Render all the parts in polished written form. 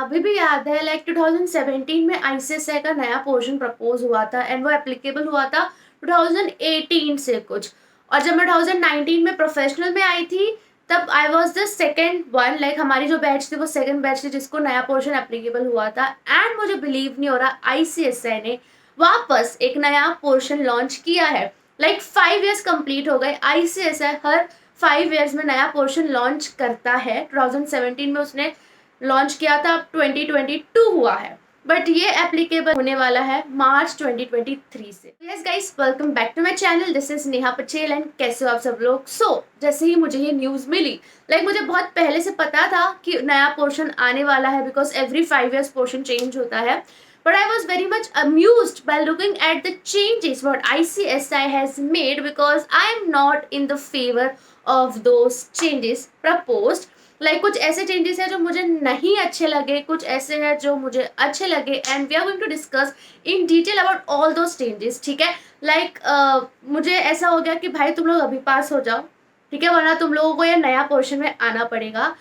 अभी भी याद है, लाइक 2017 में आईसीएसआई का नया पोर्शन प्रपोज हुआ था एंड वो एप्लीकेबल हुआ था 2018 से कुछ। और जब मैं 2019 में प्रोफेशनल में आई थी, तब I was the second one, like हमारी जो बैच थी वो सेकेंड बैच थी जिसको नया पोर्शन एप्लीकेबल हुआ था। एंड मुझे बिलीव नहीं हो रहा, आईसीएसआई ने वापस एक नया पोर्शन लॉन्च किया है। लाइक 5 ईयर्स कंप्लीट हो गए। आईसीएसआई हर 5 ईयर्स में नया पोर्शन लॉन्च करता है। 2017 में उसने लॉन्च किया था, अब 2022 हुआ है, बट ये एप्लीकेबल होने वाला है मार्च 2023 से। Yes guys, welcome back to my channel, this is Neha Patel and कैसे हो आप सब लोग। जैसे ही मुझे ये न्यूज़ मिली, मुझे बहुत पहले से पता था कि नया पोर्शन आने वाला है, because every 5 years portion change होता है। But I was very much amused by looking at the changes what ICSI has made, because I am not in the favor of those changes proposed. कुछ ऐसे changes हैं जो मुझे नहीं अच्छे लगे, कुछ ऐसे हैं जो मुझे अच्छे लगे, and we are going to discuss in detail about all those changes. ठीक है, मुझे ऐसा हो गया कि भाई तुम लोग अभी पास हो जाओ, ठीक है, वरना तुम लोगों को ये नया पोर्शन में आना पड़ेगा।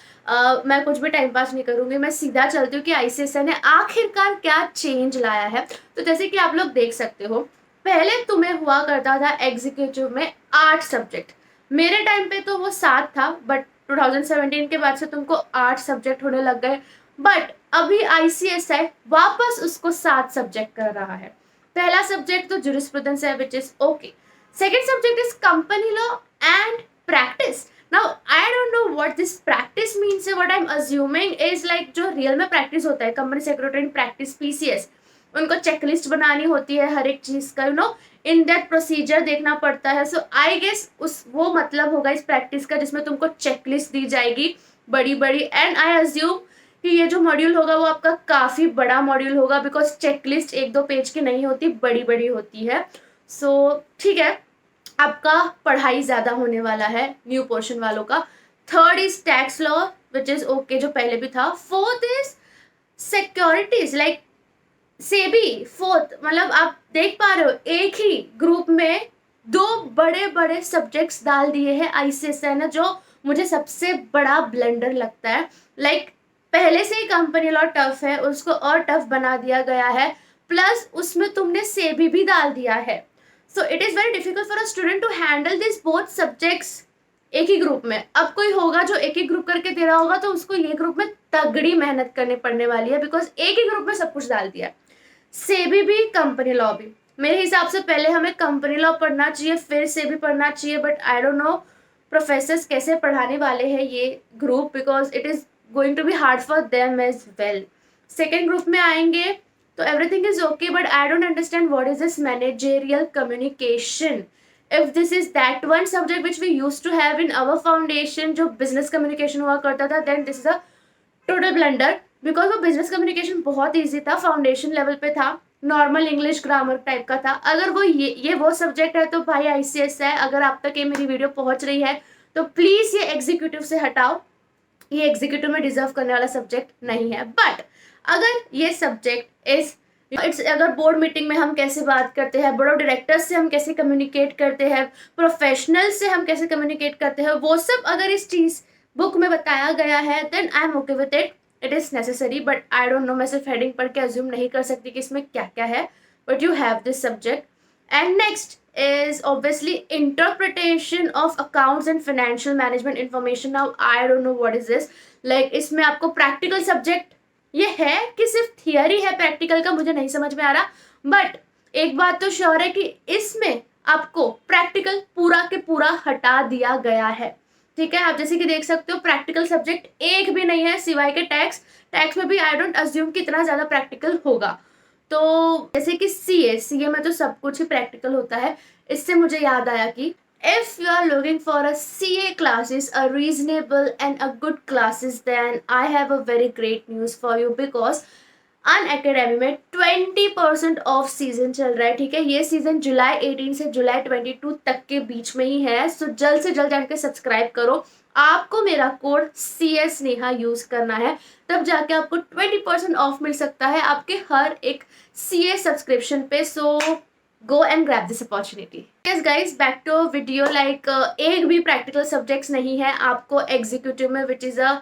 मैं कुछ भी टाइम पास नहीं करूंगी, मैं सीधा चलती हूँ कि आईसीएसआई ने आखिरकार क्या चेंज लाया है। तो जैसे कि आप लोग देख सकते हो, पहले तुम्हें हुआ करता था एग्जीक्यूटिव में 8 सब्जेक्ट। मेरे टाइम पे तो वो 7 था, बट 2017 के बाद से तुमको 8 सब्जेक्ट होने लग गए। बट अभी आईसीएसआई वापस उसको 7 सब्जेक्ट कर रहा है। पहला सब्जेक्ट तो ज्यूरिस्प्रूडेंस है, which is okay. Second subject is company law and practice. Now I don't know what this practice means. What I'm assuming is जो रियल में प्रैक्टिस होता है, कंपनी सेक्रेटरी प्रैक्टिस पीसीएस, उनको चेकलिस्ट बनानी होती है हर एक चीज का, इन डेप्थ प्रोसीजर देखना पड़ता है। सो आई गेस उस वो मतलब होगा इस प्रैक्टिस का, जिसमें तुमको चेकलिस्ट दी जाएगी बड़ी बड़ी। एंड आई अज्यूम कि ये जो मॉड्यूल होगा वो आपका काफी बड़ा मॉड्यूल होगा, बिकॉज चेकलिस्ट 1-2 पेज की नहीं होती, बड़ी बड़ी होती है। सो ठीक है, आपका पढ़ाई ज्यादा होने वाला है न्यू पोर्शन वालों का। Third is tax law, which is okay, जो पहले भी था। Fourth is securities, SEBI. Fourth आप देख पा रहे हो, एक ही ग्रुप में 2 बड़े बड़े सब्जेक्ट्स डाल दिए हैं आईसीएसआई ने, जो मुझे सबसे बड़ा ब्लंडर लगता है। पहले से ही कंपनी लॉ टफ है, उसको और टफ बना दिया गया है, प्लस उसमें तुमने सेबी भी डाल दिया है। So it is very difficult for a student to handle this both subjects एक ही ग्रुप में। अब कोई होगा जो एक ही ग्रुप करके दे रहा होगा, तो उसको ये ग्रुप में तगड़ी मेहनत करनी पड़ने वाली है, बिकॉज एक ही ग्रुप में सब कुछ डाल दिया। सेबी भी कंपनी लॉ भी, मेरे हिसाब से पहले हमें कंपनी लॉ पढ़ना चाहिए, फिर सेबी पढ़ना चाहिए। But I don't know professors कैसे पढ़ाने वाले हैं ये group, because it is going to be hard for them as well. Second group में आएंगे तो everything is okay, but I don't understand what is this managerial communication. If this is that one subject which we used to have in our foundation, जो business communication हुआ करता था, then this is a total blunder, because वो business communication बहुत easy था, foundation level पे था, normal English grammar type का था। अगर वो ये वो सब्जेक्ट है, तो भाई आईसीएसआई, अगर आप तक ये मेरी वीडियो पहुंच रही है तो प्लीज ये एग्जीक्यूटिव से हटाओ, ये एग्जीक्यूटिव में डिजर्व करने वाला सब्जेक्ट नहीं है। बट अगर ये सब्जेक्ट इज इट्स, अगर बोर्ड मीटिंग में हम कैसे बात करते हैं, बोर्ड ऑफ डायरेक्टर्स से हम कैसे कम्युनिकेट करते हैं, प्रोफेशनल से हम कैसे कम्युनिकेट करते हैं, वो सब अगर इस चीज बुक में बताया गया है, then I am okay with it, it is necessary. But I don't know, मैं सिर्फ हेडिंग पढ़ के अज्यूम नहीं कर सकती कि इसमें क्या क्या है, but you have this subject. And next is obviously interpretation of accounts and financial management information. Now I don't know what is this, इसमें आपको प्रैक्टिकल सब्जेक्ट ये है कि सिर्फ थियरी है, प्रैक्टिकल का मुझे नहीं समझ में आ रहा। बट एक बात तो श्योर है कि इसमें आपको प्रैक्टिकल पूरा के पूरा हटा दिया गया है। ठीक है, आप जैसे कि देख सकते हो, प्रैक्टिकल सब्जेक्ट एक भी नहीं है सिवाय के टैक्स में भी आई डोंट अज्यूम कि इतना ज्यादा प्रैक्टिकल होगा। तो जैसे कि सीए में तो सब कुछ ही प्रैक्टिकल होता है। इससे मुझे याद आया कि if you are looking for a CA classes, a reasonable and a good classes, then I have a very great news for you, because Unacademy में 20% ऑफ सीजन चल रहा है। ठीक है, ये सीजन जुलाई 18 से जुलाई 22 तक के बीच में ही है। सो जल्द से जल्द जाके सब्सक्राइब करो। आपको मेरा कोड CS नेहा यूज करना है, तब जाके आपको 20% ऑफ मिल सकता है आपके हर एक CA सब्सक्रिप्शन पे। So go and grab this opportunity. Yes guys, back to video. एक भी प्रैक्टिकल सब्जेक्ट्स नहीं है आपको एग्जीक्यूटिव में, which is a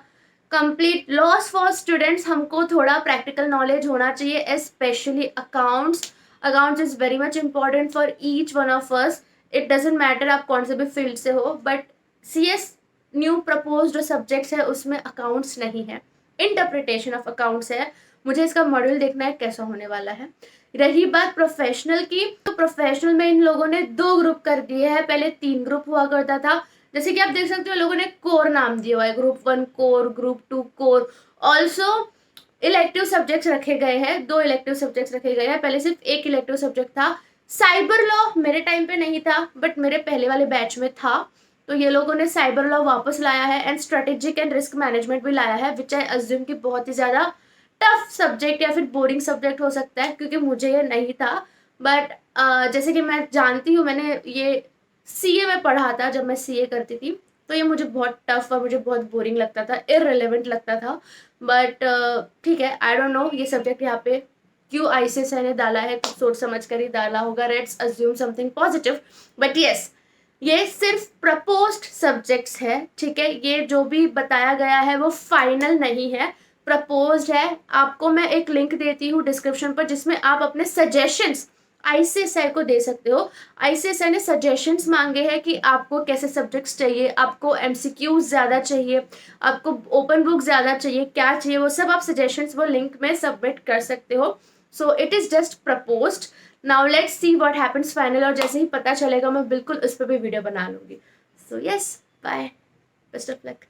complete loss for students, हमको थोड़ा प्रैक्टिकल नॉलेज होना चाहिए, specially accounts. Accounts is very much important for each one of us. It doesn't matter आप कौन से भी फील्ड से हो, बट CS न्यू प्रपोज जो सब्जेक्ट्स है उसमें अकाउंट्स नहीं है, इंटरप्रिटेशन ऑफ अकाउंट्स है. मुझे इसका मॉड्यूल देखना है कैसा होने वाला है. रही बात प्रोफेशनल की, तो प्रोफेशनल में इन लोगों ने 2 ग्रुप कर दिए हैं. पहले 3 ग्रुप हुआ करता था. जैसे कि आप देख सकते हो लोगों ने कोर नाम दिया हुआ है, group 1 core, group 2 core. Also elective subjects रखे गए हैं, 2 इलेक्टिव सब्जेक्ट्स रखे गए हैं. पहले सिर्फ एक इलेक्टिव सब्जेक्ट था. साइबर लॉ मेरे टाइम पे नहीं था, बट मेरे पहले वाले बैच में था. तो ये लोगों ने साइबर लॉ वापस लाया है, and strategic and risk management भी लाया है, विच आई अज्यूम कि बहुत ही ज़्यादा टफ सब्जेक्ट या फिर बोरिंग सब्जेक्ट हो सकता है, क्योंकि मुझे ये नहीं था. बट जैसे कि मैं जानती हूँ, मैंने ये CA में पढ़ा था जब मैं CA करती थी, तो ये मुझे बहुत टफ और मुझे बहुत बोरिंग लगता था, इररिलेवेंट लगता था. बट ठीक है, आई डोंट नो ये सब्जेक्ट यहाँ पे क्यों ICSI ने डाला है, कुछ सोच समझ कर ही डाला होगा. Let's assume something positive. But yes, ये सिर्फ प्रपोज्ड सब्जेक्ट्स है, ठीक है. ये जो भी बताया गया है वो फाइनल नहीं है, प्रपोज्ड है. आपको मैं एक लिंक देती हूँ डिस्क्रिप्शन पर, जिसमें आप अपने सजेशंस ICSI को दे सकते हो. ICSI ने सजेशंस मांगे हैं कि आपको कैसे सब्जेक्ट्स चाहिए, आपको MCQs ज़्यादा चाहिए, आपको ओपन बुक ज़्यादा चाहिए, क्या चाहिए, वो सब आप सजेशंस वो लिंक में सबमिट कर सकते हो. So it is just proposed. Now let's see what happens final, और जैसे ही पता चलेगा मैं बिल्कुल उस पर भी वीडियो बना लूँगी. So yes, bye, best of luck.